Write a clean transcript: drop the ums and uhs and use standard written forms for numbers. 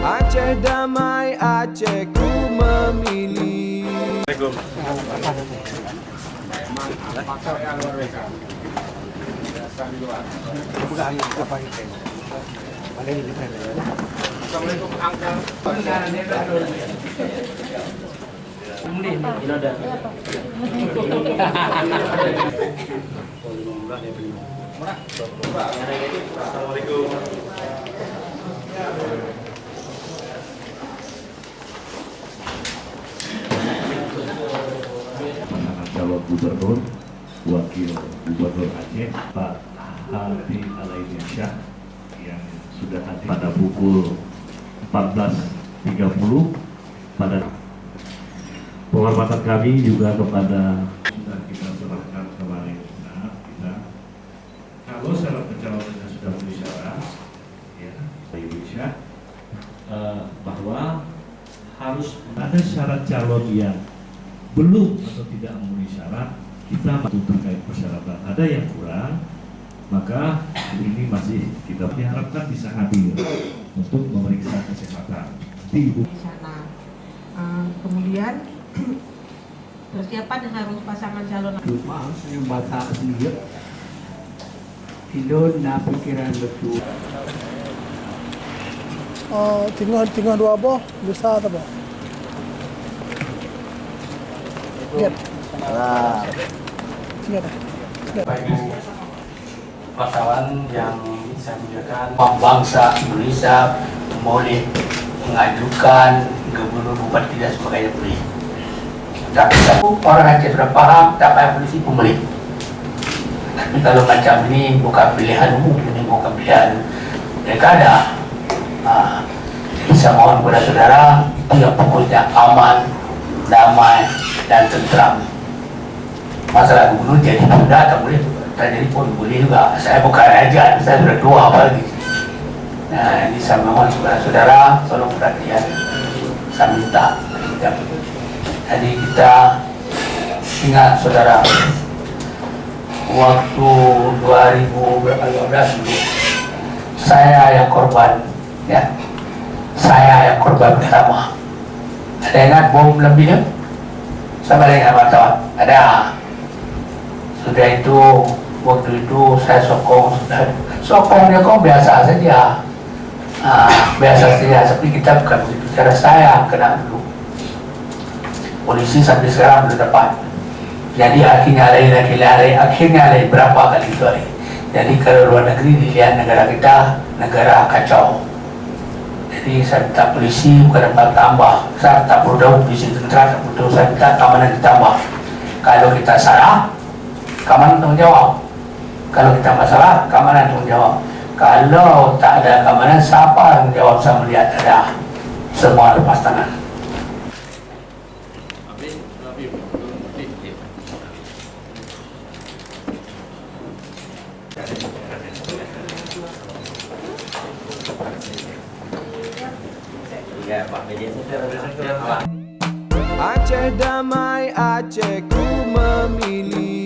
Aceh damai, Aceh ku memilih. Assalamualaikum calon gubernur, wakil gubernur Aceh, Pak Hadi Alaisyah yang sudah hadir pada pukul 14.30 pada penghormatan kami juga kepada sudah kita serahkan kemarin. Nah, kita kalau syarat pencalonannya sudah memenuhi syarat, ya, Indonesia bahwa harus ada syarat calon yang belum atau tidak memenuhi syarat, kita masuk terkait persyaratan. Ada yang kurang, maka ini masih kita diharapkan bisa hadir untuk memeriksa kesehatan di sana. Kemudian persiapan harus pasangan calon. Maaf, saya baca sendiri. Itu na pikiran betul. Tinggal dua boh bisa apa? Lihat. Bagi wartawan yang bisa menunjukkan bangsa Indonesia boleh mengajukan gubernur bupati dan sebagainya boleh. Tapi orang Aceh sudah paham tak payah polisi pembeli. Tapi kalau macam ini bukan pilihan umum, ini bukan pilihan pilkada. Saya mohon kepada saudara itu yang pokoknya aman, damai dan tentram. Masalah gubernur jadi tunda tak boleh, tak jadi pun boleh juga. Saya bukan raja, saya sudah tua apalagi. Nah, ini saya mohon kepada saudara tolong perhatian. Saya minta. Jadi kita ingat saudara, waktu 2015 saya yang korban, ya, saya yang korban pertama. Ada ingat bom lebihnya? Sama dengan wartawan. Ada. Sudah itu waktu itu saya sokongnya kok biasa saja. Biasa saja, tapi kita bukan begitu. Cara saya kena dulu. Polisi sampai sekarang belum dapat. Jadi akhirnya lari berapa kali itu hari. Jadi kalau luar negeri dilihat negara kita negara kacau. Jadi saya minta polisi bukan dapat tambah. Saya tak perlu tahu polisi tentara, tak perlu. Saya minta keamanan ditambah. Kalau kita salah, keamanan tanggung jawab. Kalau kita masalah, keamanan tanggung jawab. Kalau tak ada keamanan, siapa yang jawab? Saya melihat ada semua lepas tangan. Aceh damai, Aceh ku memilih.